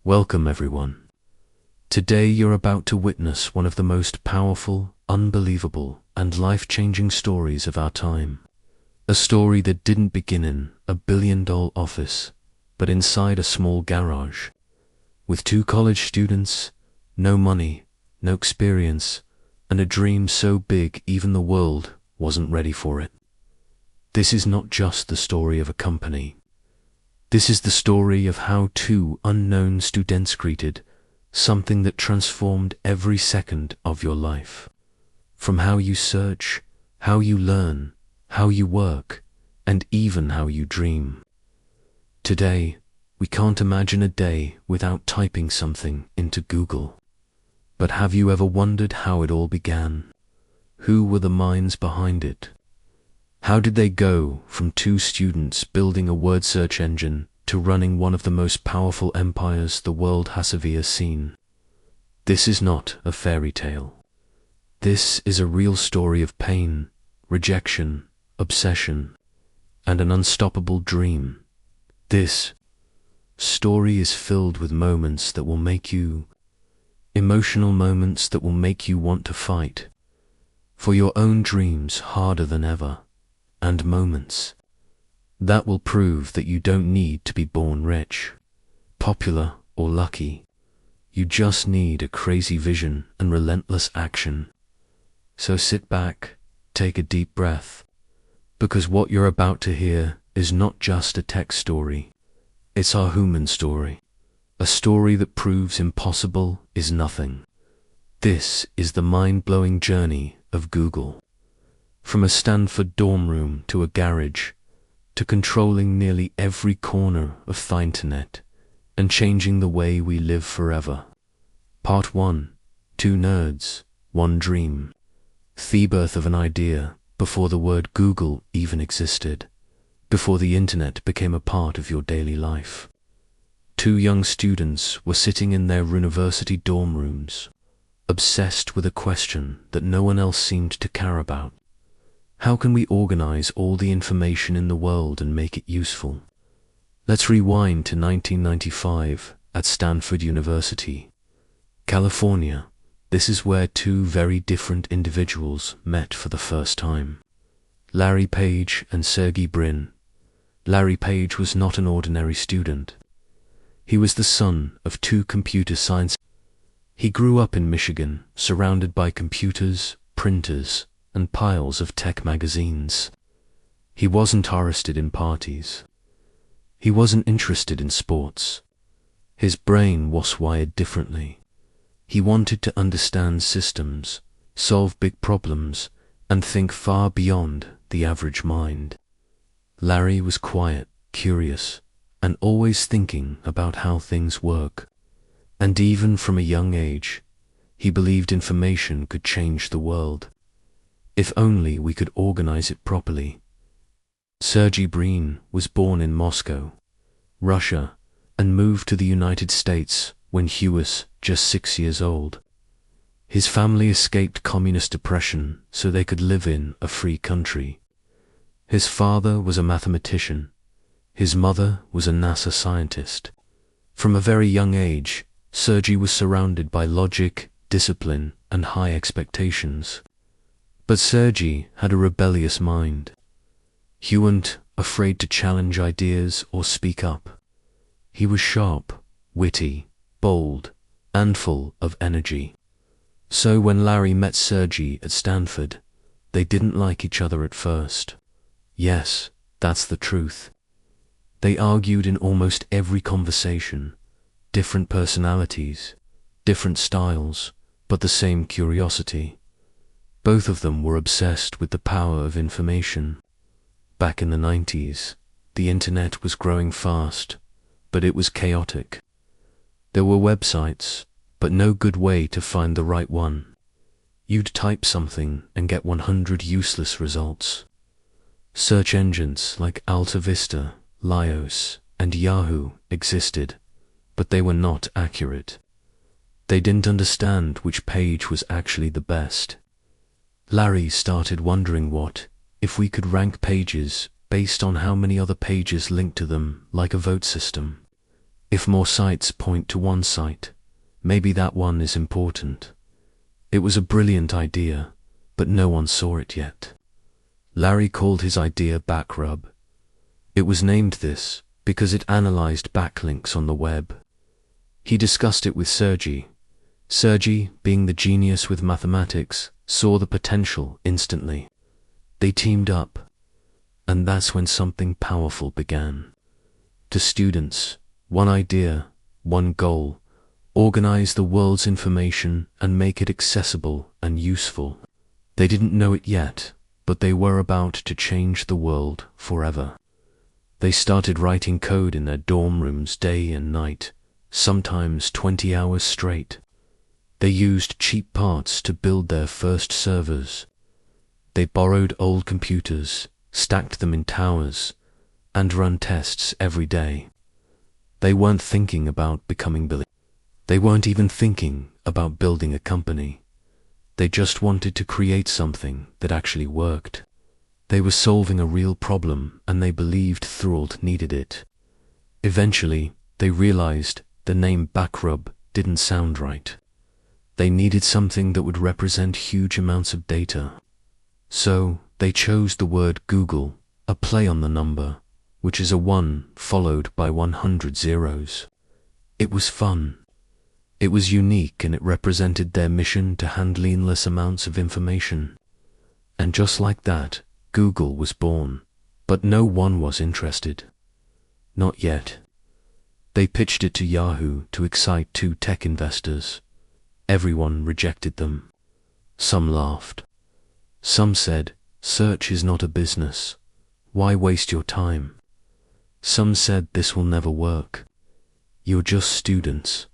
Welcome everyone. Today you're about to witness one of the most powerful, unbelievable, and life-changing stories of our time. A story that didn't begin in a billion-dollar office, but inside a small garage, with two college students, no money, no experience, and a dream so big even the world wasn't ready for it. This is not just the story of a company. This is the story of how two unknown students created something that transformed every second of your life. From how you search, how you learn, how you work, and even how you dream. Today, we can't imagine a day without typing something into Google. But have you ever wondered how it all began? Who were the minds behind it? How did they go from two students building a word search engine to running one of the most powerful empires the world has ever seen? This is not a fairy tale. This is a real story of pain, rejection, obsession, and an unstoppable dream. This story is filled with moments that will make you, emotional moments that will make you want to fight for your own dreams harder than ever, and moments that will prove that you don't need to be born rich, popular, or lucky. You just need a crazy vision and relentless action. So sit back, take a deep breath, because what you're about to hear is not just a tech story. It's our human story, a story that proves impossible is nothing. This is the mind-blowing journey of Google. From a Stanford dorm room to a garage, to controlling nearly every corner of the internet and changing the way we live forever. Part 1. Two nerds, one dream. The birth of an idea before the word Google even existed, before the internet became a part of your daily life. Two young students were sitting in their university dorm rooms, obsessed with a question that no one else seemed to care about. How can we organize all the information in the world and make it useful? Let's rewind to 1995 at Stanford University, California. This is where two very different individuals met for the first time. Larry Page and Sergey Brin. Larry Page was not an ordinary student. He was the son of two computer science. He grew up in Michigan, surrounded by computers, printers, and piles of tech magazines. He wasn't interested in parties. He wasn't interested in sports. His brain was wired differently. He wanted to understand systems, solve big problems, and think far beyond the average mind. Larry was quiet, curious, and always thinking about how things work. And even from a young age, he believed information could change the world, if only we could organize it properly. Sergey Brin was born in Moscow, Russia, and moved to the United States when he was just 6 years old. His family escaped communist oppression so they could live in a free country. His father was a mathematician. His mother was a NASA scientist. From a very young age, Sergey was surrounded by logic, discipline, and high expectations. But Sergey had a rebellious mind. He wasn't afraid to challenge ideas or speak up. He was sharp, witty, bold, and full of energy. So when Larry met Sergey at Stanford, they didn't like each other at first. Yes, that's the truth. They argued in almost every conversation. Different personalities, different styles, but the same curiosity. Both of them were obsessed with the power of information. Back in the 90s, the internet was growing fast, but it was chaotic. There were websites, but no good way to find the right one. You'd type something and get 100 useless results. Search engines like Alta Vista, Lyos, and Yahoo existed, but they were not accurate. They didn't understand which page was actually the best. Larry started wondering what if we could rank pages based on how many other pages linked to them, like a vote system. If more sites point to one site, maybe that one is important. It was a brilliant idea, but no one saw it yet. Larry called his idea Backrub. It was named this because it analyzed backlinks on the web. He discussed it with Sergey. Sergey, being the genius with mathematics, saw the potential instantly. They teamed up, and that's when something powerful began. To students, one idea, one goal: organize the world's information and make it accessible and useful. They didn't know it yet, but they were about to change the world forever. They started writing code in their dorm rooms day and night, sometimes 20 hours straight. They used cheap parts to build their first servers. They borrowed old computers, stacked them in towers, and run tests every day. They weren't thinking about becoming billionaires. They weren't even thinking about building a company. They just wanted to create something that actually worked. They were solving a real problem, and they believed the world needed it. Eventually, they realized the name Backrub didn't sound right. They needed something that would represent huge amounts of data. So, they chose the word Google, a play on the number, which is a 1 followed by 100 zeros. It was fun. It was unique, and it represented their mission to handle endless amounts of information. And just like that, Google was born. But no one was interested. Not yet. They pitched it to Yahoo to excite 2 tech investors. Everyone rejected them. Some laughed. Some said, "Search is not a business. Why waste your time?" Some said, "This will never work. You're just students."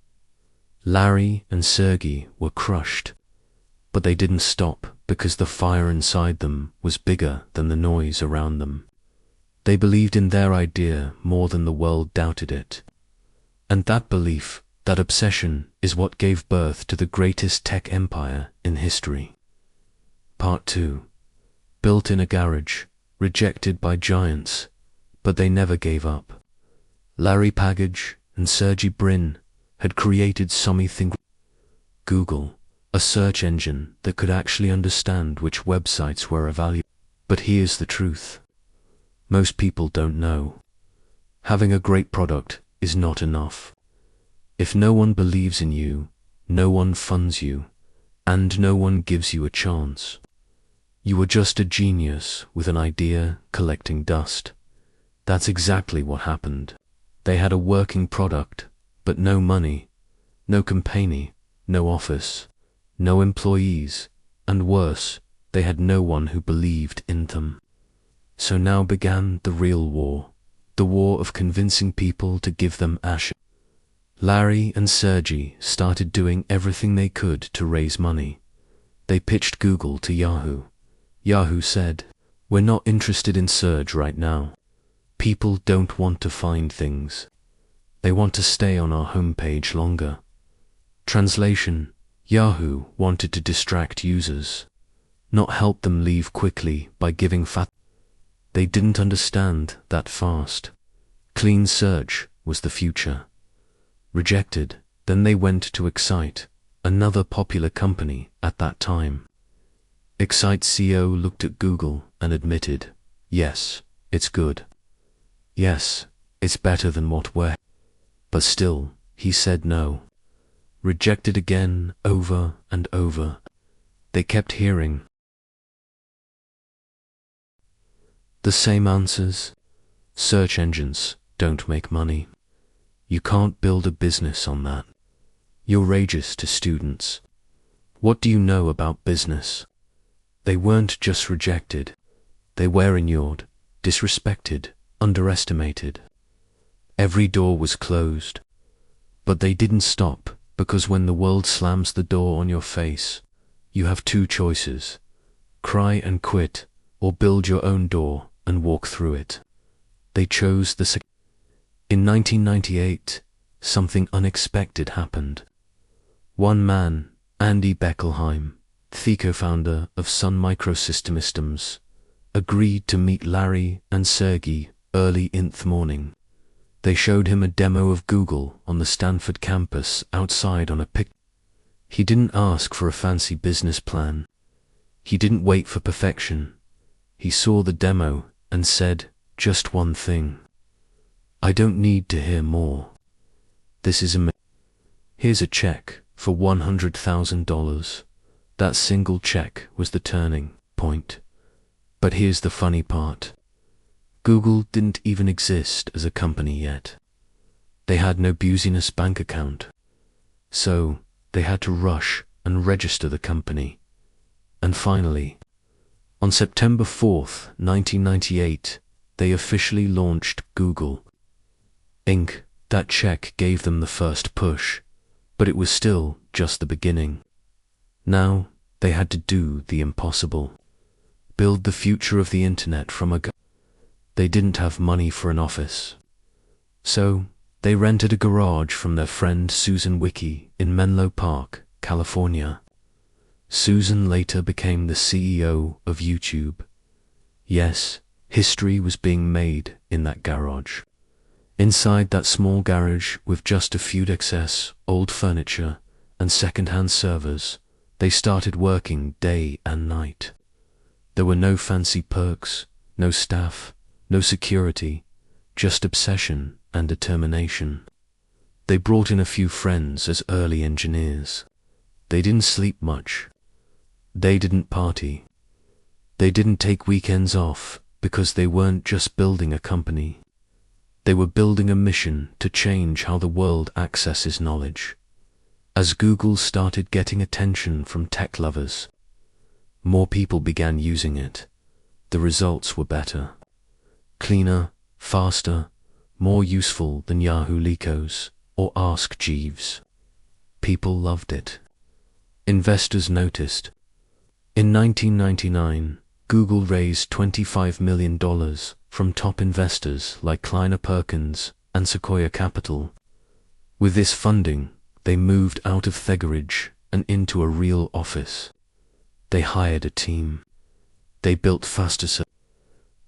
Larry and Sergey were crushed, but they didn't stop because the fire inside them was bigger than the noise around them. They believed in their idea more than the world doubted it. And that belief, that obsession, is what gave birth to the greatest tech empire in history. Part 2. Built in a garage, rejected by giants, but they never gave up. Larry Page and Sergey Brin had created something. Google, a search engine that could actually understand which websites were valuable. But here's the truth. Most people don't know. Having a great product is not enough. If no one believes in you, no one funds you, and no one gives you a chance. You are just a genius with an idea collecting dust. That's exactly what happened. They had a working product, but no money, no company, no office, no employees, and worse, they had no one who believed in them. So now began the real war, the war of convincing people to give them ashes. Larry and Sergey started doing everything they could to raise money. They pitched Google to Yahoo. Yahoo said, "We're not interested in search right now. People don't want to find things. They want to stay on our homepage longer." Translation: Yahoo wanted to distract users, not help them leave quickly by giving fat. They didn't understand that fast. Clean search was the future. Rejected, then they went to Excite, another popular company at that time. Excite CEO looked at Google and admitted, "Yes, it's good. Yes, it's better than what we're." But still, he said no. Rejected again, over and over. They kept hearing the same answers. Search engines don't make money. You can't build a business on that. You're outrageous to students. What do you know about business? They weren't just rejected. They were ignored, disrespected, underestimated. Every door was closed. But they didn't stop, because when the world slams the door on your face, you have 2 choices: cry and quit, or build your own door and walk through it. They chose the second. In 1998, something unexpected happened. One man, Andy Beckelheim, the co-founder of Sun Microsystems, agreed to meet Larry and Sergey early in the morning. They showed him a demo of Google on the Stanford campus outside on a pic. He didn't ask for a fancy business plan. He didn't wait for perfection. He saw the demo and said just one thing. I don't need to hear more. This is amazing. Here's a check for $100,000. That single check was the turning point. But here's the funny part. Google didn't even exist as a company yet. They had no business bank account. So they had to rush and register the company. And finally, on September 4th, 1998, they officially launched Google Inc. That check gave them the first push, but it was still just the beginning. Now they had to do the impossible. Build the future of the internet from a They didn't have money for an office. So they rented a garage from their friend Susan Wiki in Menlo Park, California. Susan later became the CEO of YouTube. Yes, history was being made in that garage. Inside that small garage with just a few excess old furniture and second-hand servers, they started working day and night. There were no fancy perks, no staff, no security, just obsession and determination. They brought in a few friends as early engineers. They didn't sleep much. They didn't party. They didn't take weekends off because they weren't just building a company. They were building a mission to change how the world accesses knowledge. As Google started getting attention from tech lovers, more people began using it. The results were better. Cleaner, faster, more useful than Yahoo Lycos or Ask Jeeves. People loved it. Investors noticed. In 1999, Google raised $25 million from top investors like Kleiner Perkins and Sequoia Capital. With this funding, they moved out of Thegeridge and into a real office. They hired a team. They built faster.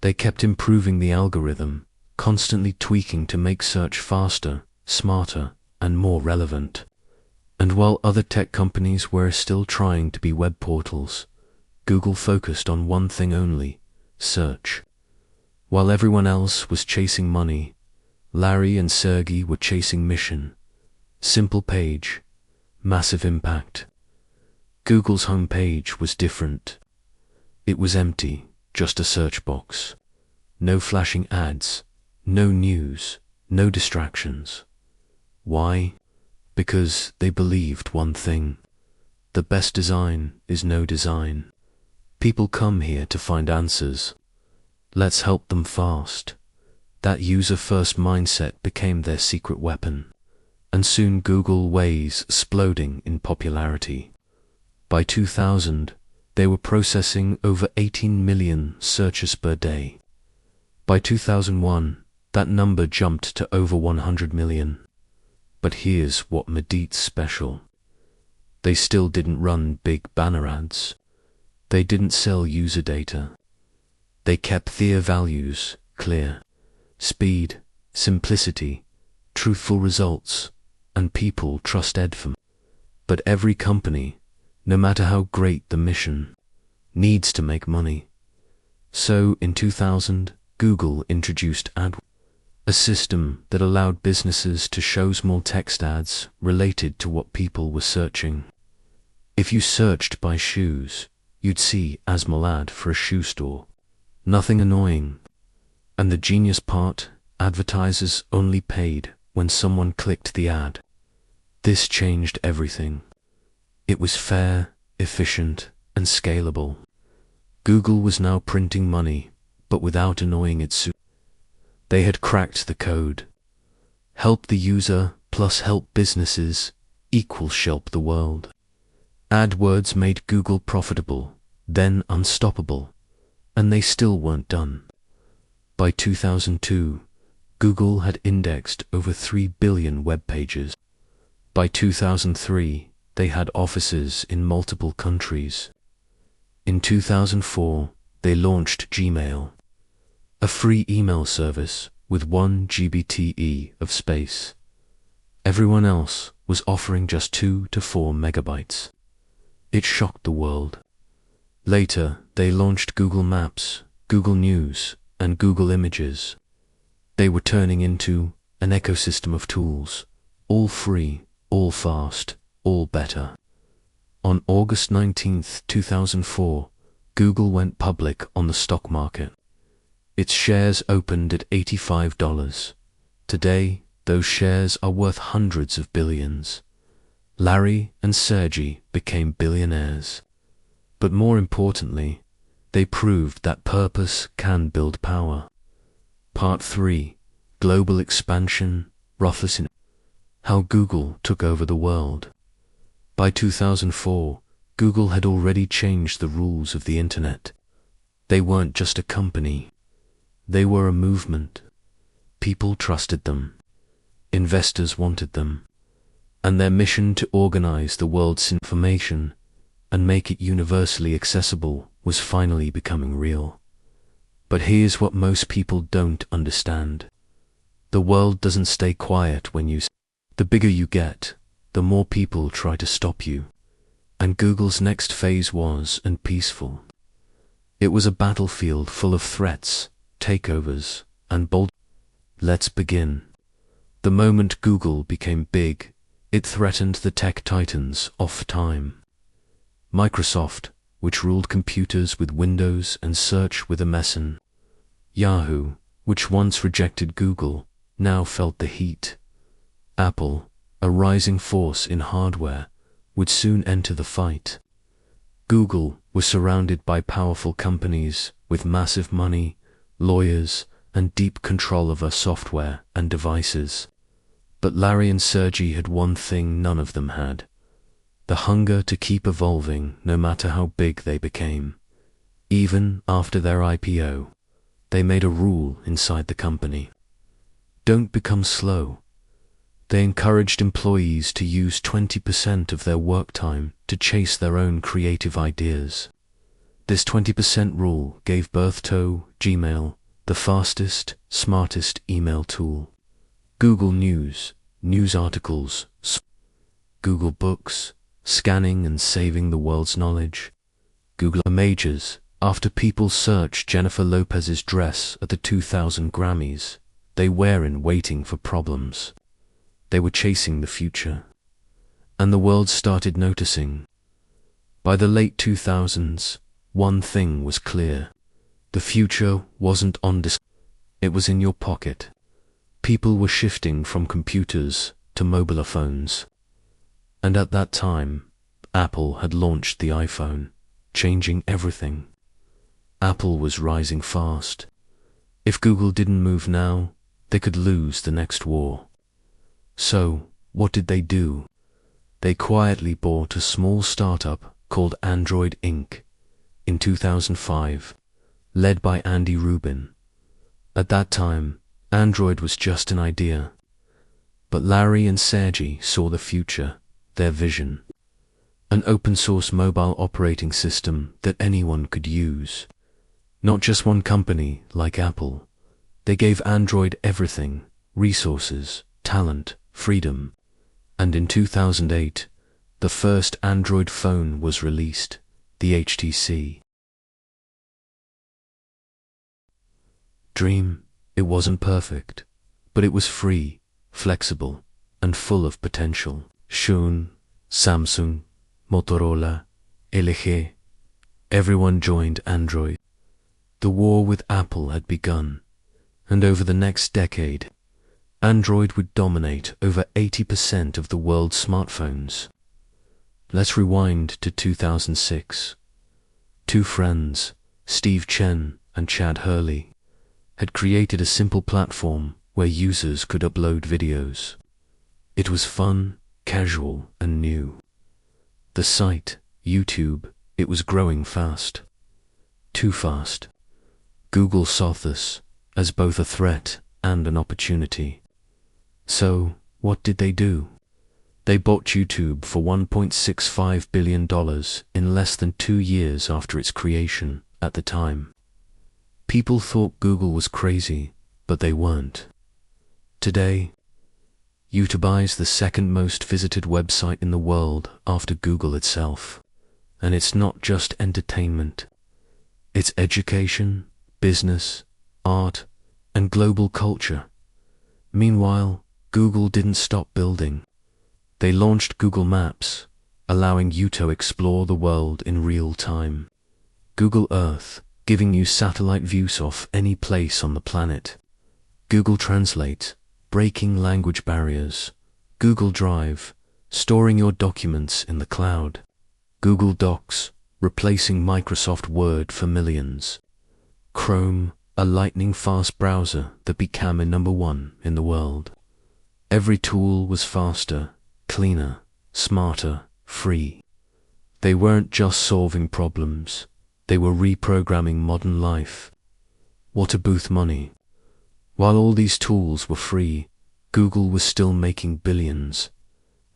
They kept improving the algorithm, constantly tweaking to make search faster, smarter, and more relevant. And while other tech companies were still trying to be web portals, Google focused on one thing only: search. While everyone else was chasing money, Larry and Sergey were chasing mission. Simple page, massive impact. Google's homepage was different. It was empty, just a search box. No flashing ads, no news, no distractions. Why? Because they believed one thing. The best design is no design. People come here to find answers. Let's help them fast. That user-first mindset became their secret weapon. And soon Google was exploding in popularity. By 2000, they were processing over 18 million searches per day. By 2001, that number jumped to over 100 million. But here's what made it special. They still didn't run big banner ads. They didn't sell user data. They kept their values clear: speed, simplicity, truthful results, and people trusted them. But every company, no matter how great the mission, needs to make money. So in 2000, Google introduced AdWords, a system that allowed businesses to show small text ads related to what people were searching. If you searched by shoes, you'd see a small ad for a shoe store. Nothing annoying. And the genius part, advertisers only paid when someone clicked the ad. This changed everything. It was fair, efficient, and scalable. Google was now printing money, but without annoying its users. They had cracked the code. Help the user plus help businesses equals help the world. AdWords made Google profitable, then unstoppable, and they still weren't done. By 2002, Google had indexed over 3 billion web pages. By 2003, they had offices in multiple countries. In 2004, they launched Gmail, a free email service with 1 GBTE of space. Everyone else was offering just 2 to 4 megabytes. It shocked the world. Later, they launched Google Maps, Google News, and Google Images. They were turning into an ecosystem of tools, all free, all fast, all better. On August 19, 2004, Google went public on the stock market. Its shares opened at $85. Today, those shares are worth hundreds of billions. Larry and Sergey became billionaires. But more importantly, they proved that purpose can build power. Part 3. Global Expansion, Ruthless in How Google Took Over the World. By 2004, Google had already changed the rules of the internet. They weren't just a company. They were a movement. People trusted them. Investors wanted them. And their mission to organize the world's information and make it universally accessible was finally becoming real. But here's what most people don't understand. The world doesn't stay quiet when you speak. The bigger you get, the more people try to stop you. And Google's next phase wasn't peaceful. It was a battlefield full of threats, takeovers, and bold. Let's begin. The moment Google became big, it threatened the tech titans of time. Microsoft, which ruled computers with Windows and search with MSN. Yahoo, which once rejected Google, now felt the heat. Apple, a rising force in hardware, would soon enter the fight. Google was surrounded by powerful companies with massive money, lawyers, and deep control over software and devices. But Larry and Sergey had one thing none of them had: the hunger to keep evolving no matter how big they became. Even after their IPO, they made a rule inside the company. Don't become slow. They encouraged employees to use 20% of their work time to chase their own creative ideas. This 20% rule gave birth to Gmail, the fastest, smartest email tool. Google News, news articles, Google Books, scanning and saving the world's knowledge. Google Images, after people search Jennifer Lopez's dress at the 2000 Grammys, they weren't waiting for problems. They were chasing the future. And the world started noticing. By the late 2000s, one thing was clear. The future wasn't on display. It was in your pocket. People were shifting from computers to mobile phones. And at that time, Apple had launched the iPhone, changing everything. Apple was rising fast. If Google didn't move now, they could lose the next war. So, what did they do? They quietly bought a small startup called Android Inc. in 2005, led by Andy Rubin. At that time, Android was just an idea. But Larry and Sergey saw the future, their vision. An open-source mobile operating system that anyone could use. Not just one company like Apple. They gave Android everything: resources, talent, freedom. And in 2008, the first Android phone was released, the HTC. Dream, it wasn't perfect, but it was free, flexible, and full of potential. Shun, Samsung, Motorola, LG, everyone joined Android. The war with Apple had begun, and over the next decade, Android would dominate over 80% of the world's smartphones. Let's rewind to 2006. Two friends, Steve Chen and Chad Hurley, had created a simple platform where users could upload videos. It was fun, casual, and new. The site, YouTube, it was growing fast. Too fast. Google saw this as both a threat and an opportunity. So, what did they do? They bought YouTube for $1.65 billion in less than 2 years after its creation. At the time, people thought Google was crazy, but they weren't. Today, YouTube is the second most visited website in the world after Google itself. And it's not just entertainment. It's education, business, art, and global culture. Meanwhile, Google didn't stop building. They launched Google Maps, allowing you to explore the world in real time. Google Earth, giving you satellite views of any place on the planet. Google Translate, breaking language barriers. Google Drive, storing your documents in the cloud. Google Docs, replacing Microsoft Word for millions. Chrome, a lightning-fast browser that became a #1 in the world. Every tool was faster, cleaner, smarter, free. They weren't just solving problems, they were reprogramming modern life. Water booth money. While all these tools were free, Google was still making billions.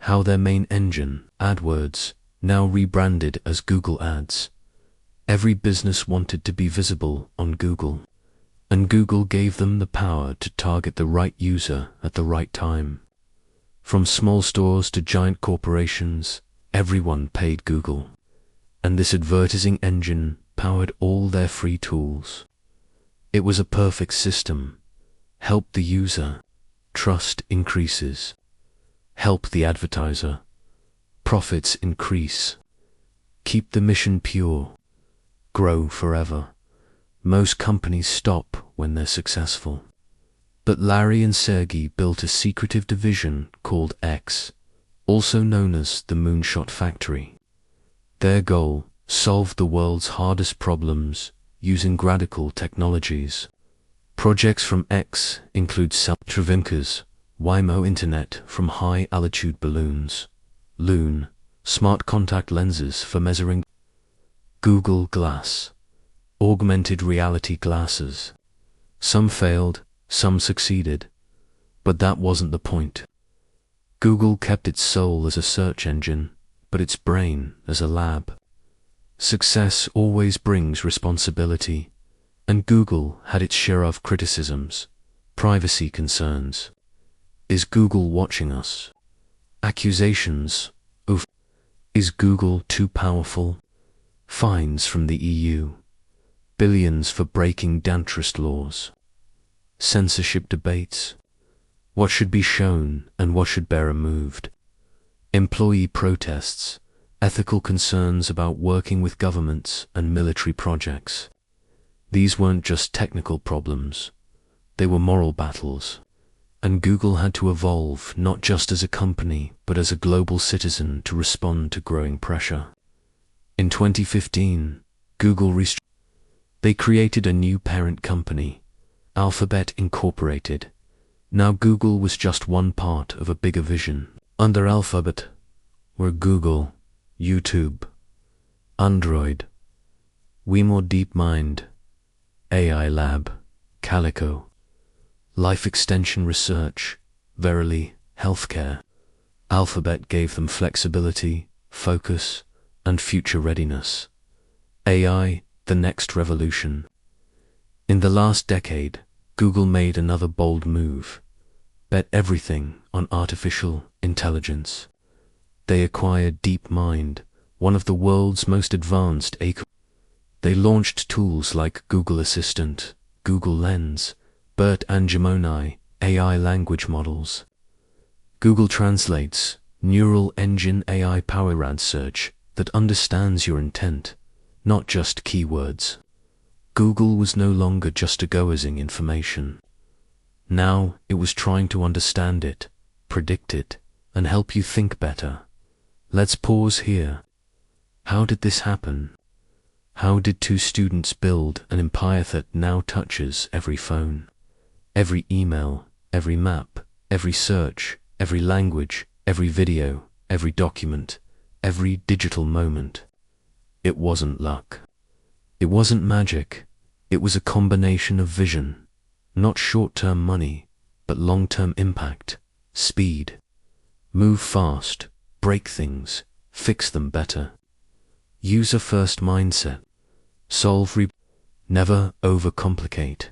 How their main engine, AdWords, now rebranded as Google Ads. Every business wanted to be visible on Google, and Google gave them the power to target the right user at the right time. From small stores to giant corporations, everyone paid Google, and this advertising engine powered all their free tools. It was a perfect system. Help the user, trust increases. Help the advertiser, profits increase. Keep the mission pure, grow forever. Most companies stop when they're successful. But Larry and Sergey built a secretive division called X, also known as the Moonshot Factory. Their goal, solve the world's hardest problems using radical technologies. Projects from X include Travinkas, Waymo Internet from high-altitude balloons, Loon, smart contact lenses for measuring, Google Glass, augmented reality glasses. Some failed, some succeeded, but that wasn't the point. Google kept its soul as a search engine, but its brain as a lab. Success always brings responsibility, and Google had its share of criticisms, privacy concerns. Is Google watching us? Accusations of, is Google too powerful? Fines from the EU. Billions for breaking antitrust laws. Censorship debates. What should be shown and what should be removed. Employee protests. Ethical concerns about working with governments and military projects. These weren't just technical problems. They were moral battles. And Google had to evolve not just as a company, but as a global citizen to respond to growing pressure. In 2015, Google they created a new parent company, Alphabet Incorporated. Now Google was just one part of a bigger vision. Under Alphabet were Google, YouTube, Android, Wemo DeepMind, AI Lab, Calico, Life Extension Research, Verily, Healthcare. Alphabet gave them flexibility, focus, and future readiness. AI, the next revolution. In the last decade, Google made another bold move. Bet everything on artificial intelligence. They acquired DeepMind, one of the world's most advanced AI. They launched tools like Google Assistant, Google Lens, BERT and Gemini, AI language models. Google Translates, neural engine AI-powered search that understands your intent, not just keywords. Google was no longer just agoizing information. Now it was trying to understand it, predict it, and help you think better. Let's pause here. How did this happen? How did two students build an empire that now touches every phone, every email, every map, every search, every language, every video, every document, every digital moment? It wasn't luck. It wasn't magic. It was a combination of vision, not short-term money, but long-term impact, speed. Move fast, break things, fix them better. User-first mindset. Never overcomplicate.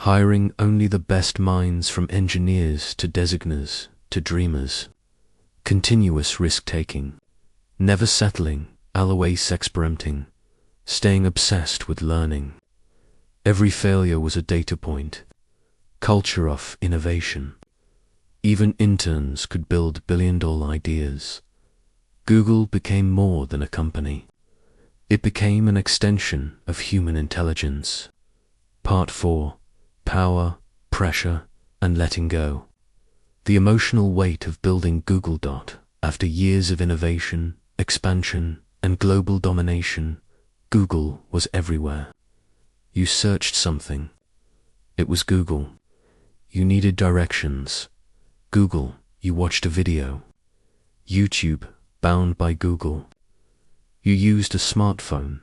hiring only the best minds from engineers to designers to dreamers. Continuous risk-taking, never settling, always experimenting, staying obsessed with learning. Every failure was a data point. Culture of innovation. Even interns could build billion-dollar ideas. Google became more than a company. It became an extension of human intelligence. Part 4. Power, Pressure, and Letting Go. The emotional weight of building Google. After years of innovation, expansion, and global domination, Google was everywhere. You searched something. It was Google. You needed directions. Google. You watched a video. YouTube, bound by Google. You used a smartphone.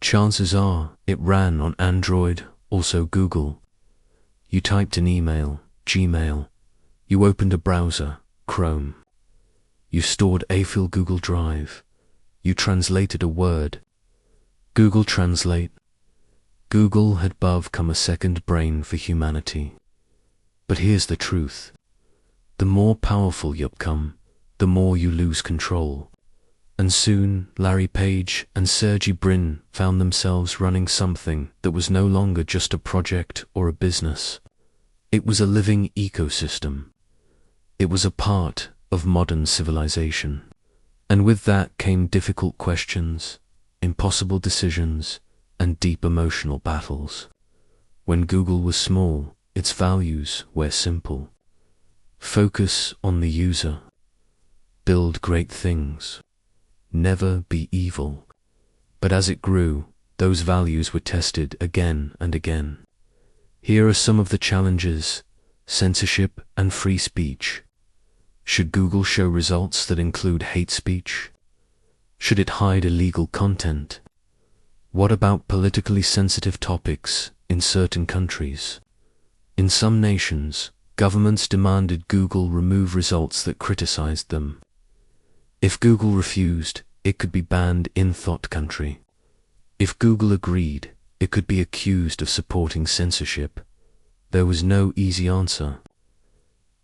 Chances are it ran on Android, also Google. You typed an email, Gmail. You opened a browser, Chrome. You stored a file, Google Drive. You translated a word, Google Translate. Google had become a second brain for humanity. But here's the truth. The more powerful you become, the more you lose control. And soon, Larry Page and Sergey Brin found themselves running something that was no longer just a project or a business. It was a living ecosystem. It was a part of modern civilization. And with that came difficult questions, impossible decisions, and deep emotional battles. When Google was small, its values were simple. Focus on the user. Build great things. Never be evil. But as it grew, those values were tested again and again. Here are some of the challenges: censorship and free speech. Should Google show results that include hate speech? Should it hide illegal content? What about politically sensitive topics in certain countries? In some nations, governments demanded Google remove results that criticized them. If Google refused, it could be banned in that country. If Google agreed, it could be accused of supporting censorship. There was no easy answer.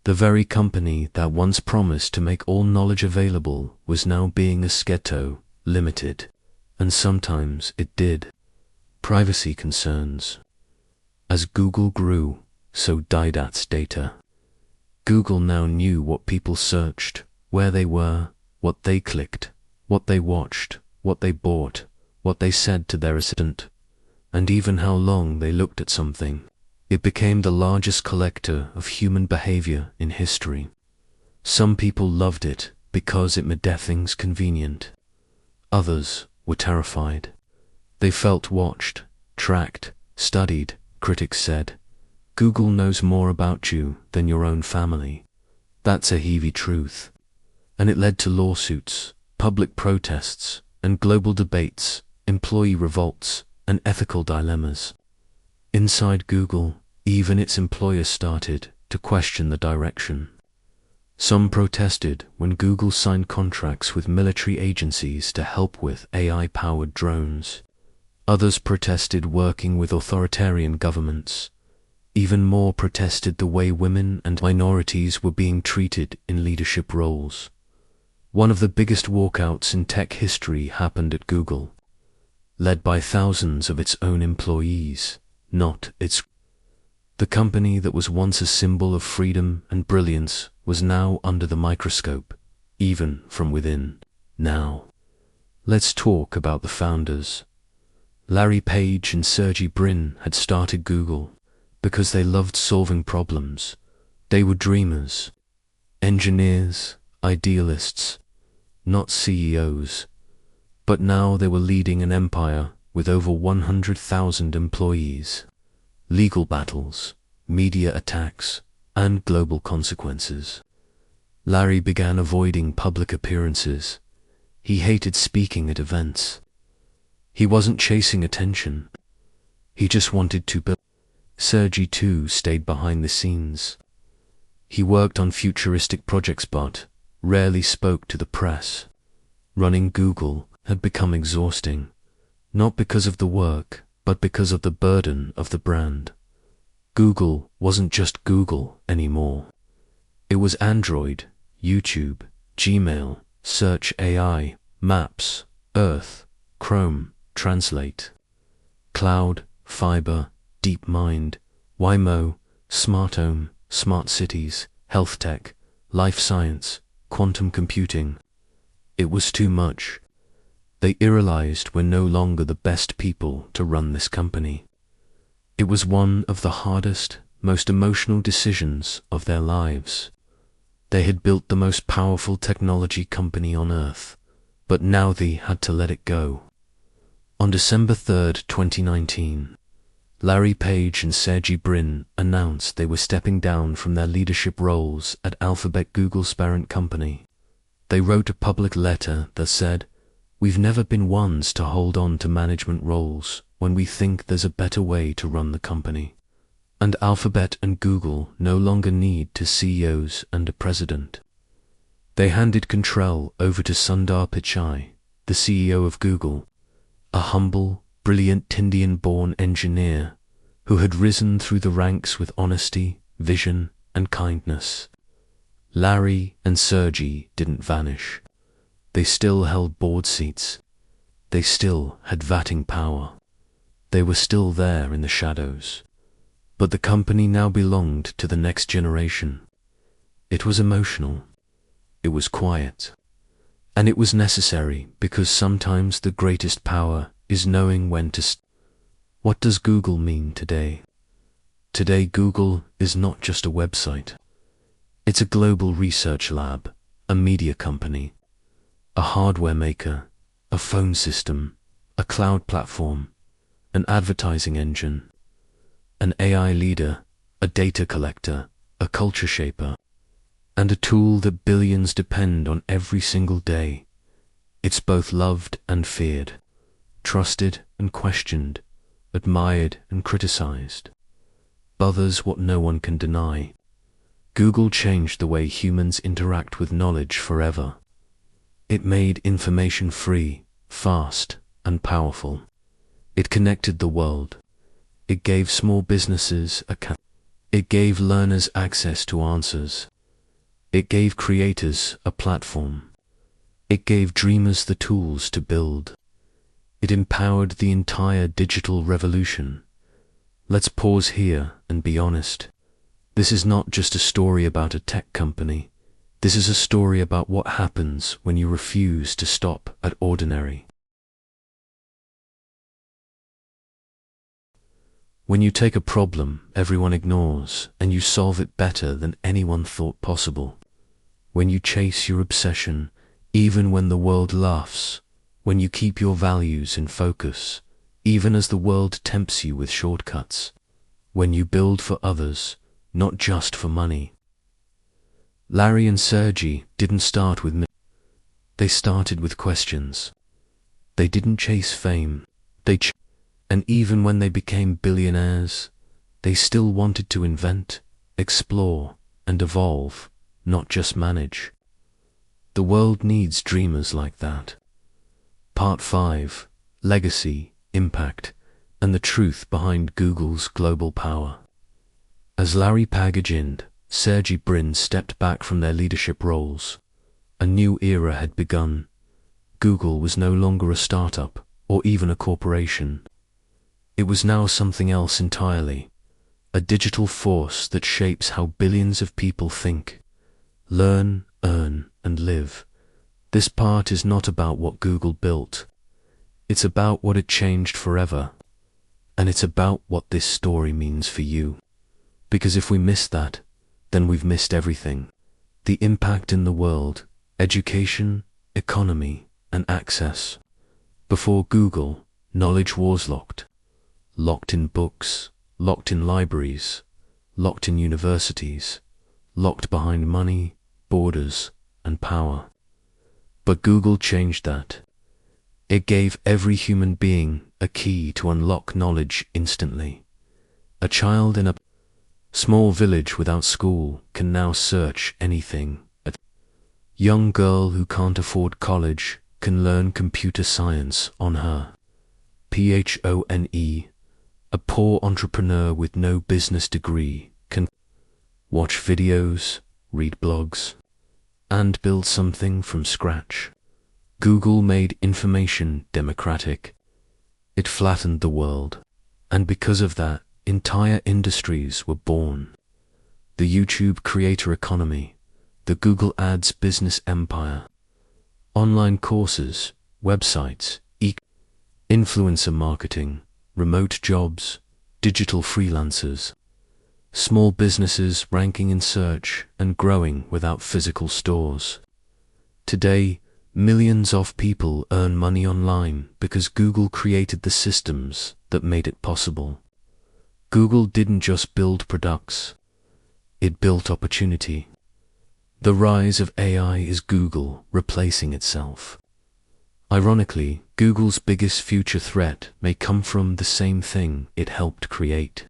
The very company that once promised to make all knowledge available was now being a schizo, limited, and sometimes it did. Privacy concerns. As Google grew, so died its data. Google now knew what people searched, where they were, what they clicked, what they watched, what they bought, what they said to their assistant, and even how long they looked at something. It became the largest collector of human behavior in history. Some people loved it because it made things convenient. Others were terrified. They felt watched, tracked, studied. Critics said, Google knows more about you than your own family. That's a heavy truth. And it led to lawsuits, public protests, and global debates, employee revolts, and ethical dilemmas. Inside Google, even its employers started to question the direction. Some protested when Google signed contracts with military agencies to help with AI-powered drones. Others protested working with authoritarian governments. Even more protested the way women and minorities were being treated in leadership roles. One of the biggest walkouts in tech history happened at Google, led by thousands of its own employees, not its. The company that was once a symbol of freedom and brilliance was now under the microscope, even from within. Now, let's talk about the founders. Larry Page and Sergey Brin had started Google because they loved solving problems. They were dreamers, engineers, idealists, not CEOs. But now they were leading an empire with over 100,000 employees. Legal battles, media attacks, and global consequences. Larry began avoiding public appearances. He hated speaking at events. He wasn't chasing attention. He just wanted to build. Sergey too stayed behind the scenes. He worked on futuristic projects but rarely spoke to the press. Running Google had become exhausting, not because of the work, but because of the burden of the brand. Google wasn't just Google anymore. It was Android, YouTube, Gmail, Search AI, Maps, Earth, Chrome, Translate, Cloud, Fiber, DeepMind, Waymo, Smart Home, Smart Cities, Health Tech, Life Science, Quantum Computing. It was too much. They realized we're no longer the best people to run this company. It was one of the hardest, most emotional decisions of their lives. They had built the most powerful technology company on Earth, but now they had to let it go. On December 3rd, 2019, Larry Page and Sergey Brin announced they were stepping down from their leadership roles at Alphabet, Google's parent company. They wrote a public letter that said, "We've never been ones to hold on to management roles when we think there's a better way to run the company. And Alphabet and Google no longer need two CEOs and a president." They handed control over to Sundar Pichai, the CEO of Google, a humble, brilliant Indian-born engineer who had risen through the ranks with honesty, vision, and kindness. Larry and Sergey didn't vanish. They still held board seats. They still had voting power. They were still there in the shadows. But the company now belonged to the next generation. It was emotional. It was quiet. And it was necessary because sometimes the greatest power is knowing when to What does Google mean today? Today, Google is not just a website. It's a global research lab, a media company, a hardware maker, a phone system, a cloud platform, an advertising engine, an AI leader, a data collector, a culture shaper, and a tool that billions depend on every single day. It's both loved and feared, trusted and questioned, admired and criticized. Others what no one can deny. Google changed the way humans interact with knowledge forever. It made information free, fast, and powerful. It connected the world. It gave small businesses It gave learners access to answers. It gave creators a platform. It gave dreamers the tools to build. It empowered the entire digital revolution. Let's pause here and be honest. This is not just a story about a tech company. This is a story about what happens when you refuse to stop at ordinary. When you take a problem everyone ignores and you solve it better than anyone thought possible. When you chase your obsession, even when the world laughs. When you keep your values in focus, even as the world tempts you with shortcuts. When you build for others, not just for money. Larry and Sergey didn't start with They started with questions. They didn't chase fame. And even when they became billionaires, they still wanted to invent, explore, and evolve, not just manage. The world needs dreamers like that. Part 5: Legacy, Impact, and the Truth Behind Google's Global Power. As Larry Page and Sergey Brin stepped back from their leadership roles, a new era had begun. Google was no longer a startup or even a corporation. It was now something else entirely, a digital force that shapes how billions of people think, learn, earn, and live. This part is not about what Google built. It's about what it changed forever. And it's about what this story means for you. Because if we miss that, then we've missed everything. The impact in the world, education, economy, and access. Before Google, knowledge was locked. Locked in books, locked in libraries, locked in universities, locked behind money, borders, and power. But Google changed that. It gave every human being a key to unlock knowledge instantly. A child in a small village without school can now search anything. A young girl who can't afford college can learn computer science on her phone. A poor entrepreneur with no business degree can watch videos, read blogs, and build something from scratch. Google made information democratic. It flattened the world, and because of that, entire industries were born. The YouTube creator economy, the Google Ads business empire, online courses, websites, influencer marketing, remote jobs, digital freelancers, small businesses ranking in search and growing without physical stores. Today, millions of people earn money online because Google created the systems that made it possible. Google didn't just build products, it built opportunity. The rise of AI is Google replacing itself. Ironically, Google's biggest future threat may come from the same thing it helped create: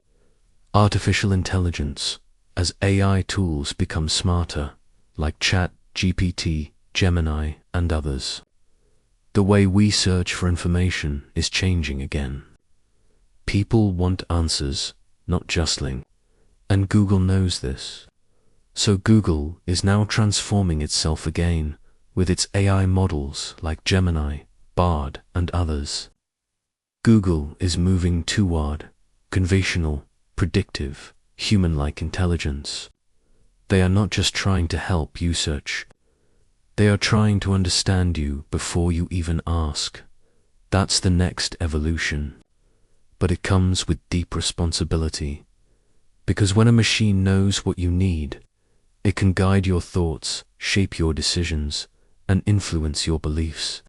artificial intelligence. As AI tools become smarter, like ChatGPT, Gemini, and others, the way we search for information is changing again. People want answers, not just links, and Google knows this. So Google is now transforming itself again with its AI models like Gemini, Bard, and others. Google is moving toward conversational, predictive, human-like intelligence. They are not just trying to help you search. They are trying to understand you before you even ask. That's the next evolution. But it comes with deep responsibility. Because when a machine knows what you need, it can guide your thoughts, shape your decisions, and influence your beliefs.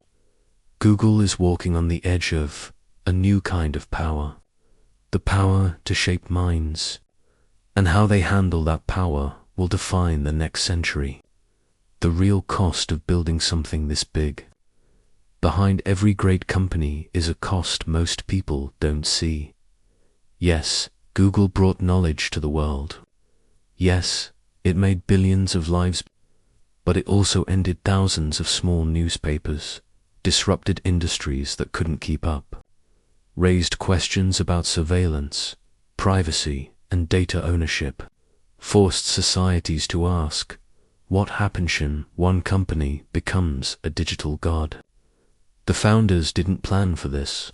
Google is walking on the edge of a new kind of power. The power to shape minds. And how they handle that power will define the next century. The real cost of building something this big. Behind every great company is a cost most people don't see. Yes, Google brought knowledge to the world. Yes, it made billions of lives, but it also ended thousands of small newspapers, disrupted industries that couldn't keep up, raised questions about surveillance, privacy, and data ownership, forced societies to ask, what happens when one company becomes a digital god? The founders didn't plan for this.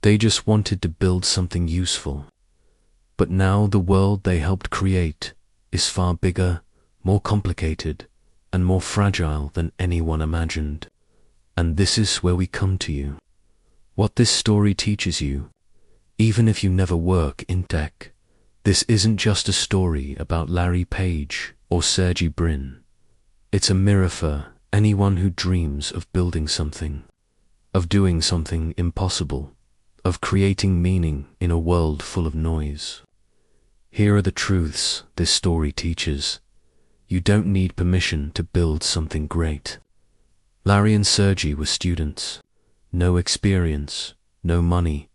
They just wanted to build something useful. But now the world they helped create is far bigger, more complicated, and more fragile than anyone imagined. And this is where we come to you. What this story teaches you, even if you never work in tech, this isn't just a story about Larry Page or Sergey Brin. It's a mirror for anyone who dreams of building something, of doing something impossible, of creating meaning in a world full of noise. Here are the truths this story teaches. You don't need permission to build something great. Larry and Sergey were students. No experience, no money.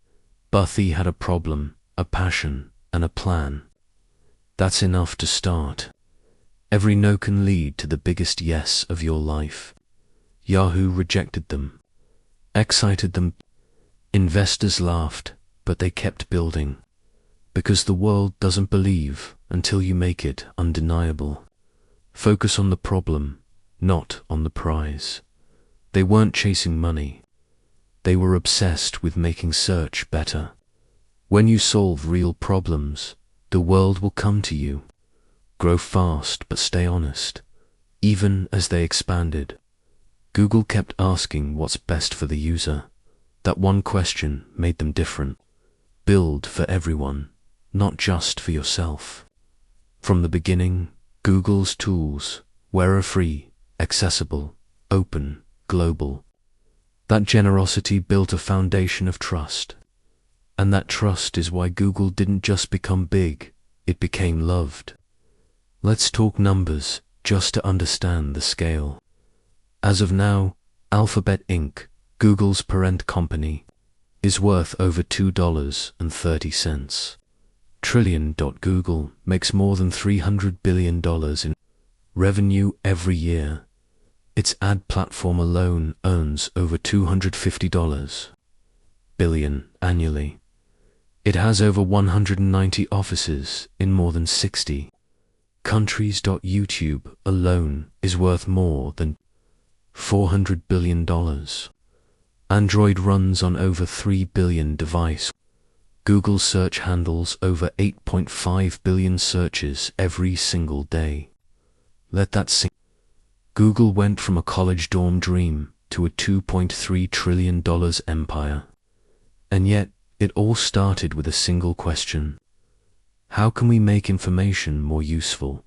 But he had a problem, a passion, and a plan. That's enough to start. Every no can lead to the biggest yes of your life. Yahoo rejected them, excited them. Investors laughed, but they kept building. Because the world doesn't believe until you make it undeniable. Focus on the problem, not on the prize. They weren't chasing money. They were obsessed with making search better. When you solve real problems, the world will come to you. Grow fast, but stay honest. Even as they expanded, Google kept asking what's best for the user. That one question made them different. Build for everyone, not just for yourself. From the beginning, Google's tools were free, accessible, open, global. That generosity built a foundation of trust. And that trust is why Google didn't just become big, it became loved. Let's talk numbers just to understand the scale. As of now, Alphabet Inc., Google's parent company, is worth over $2.30 trillion. Google makes more than $300 billion in revenue every year. Its ad platform alone earns over $250 billion annually. It has over 190 offices in more than 60 countries. YouTube alone is worth more than $400 billion. Android runs on over 3 billion devices. Google search handles over 8.5 billion searches every single day. Let that sink. Google went from a college dorm dream to a $2.3 trillion empire. And yet, it all started with a single question. How can we make information more useful?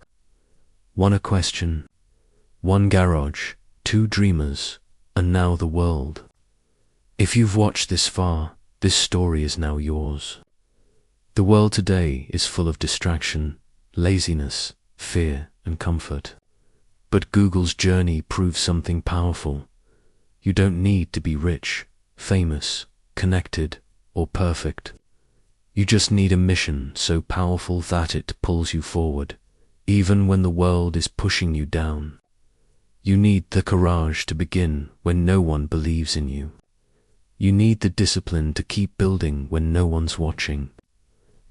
One question, one garage, two dreamers, and now the world. If you've watched this far, this story is now yours. The world today is full of distraction, laziness, fear, and comfort. But Google's journey proves something powerful. You don't need to be rich, famous, connected, or perfect. You just need a mission so powerful that it pulls you forward, even when the world is pushing you down. You need the courage to begin when no one believes in you. You need the discipline to keep building when no one's watching.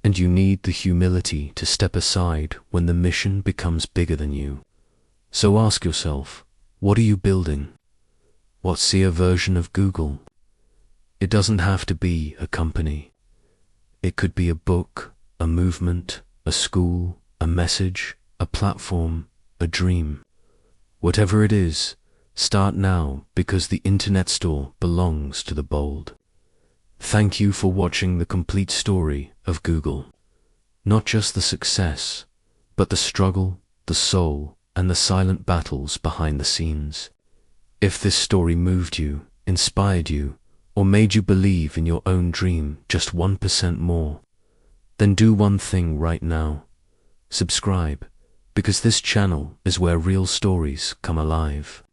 And you need the humility to step aside when the mission becomes bigger than you. So ask yourself, what are you building? What's your version of Google? It doesn't have to be a company. It could be a book, a movement, a school, a message, a platform, a dream. Whatever it is, start now because the internet store belongs to the bold. Thank you for watching the complete story of Google. Not just the success, but the struggle, the soul, and the silent battles behind the scenes. If this story moved you, inspired you, or made you believe in your own dream just 1% more, then do one thing right now. Subscribe, because this channel is where real stories come alive.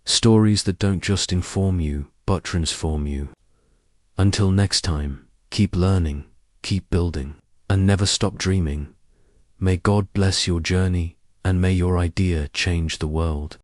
Stories that don't just inform you, but transform you. Until next time, keep learning, keep building, and never stop dreaming. May God bless your journey, and may your idea change the world.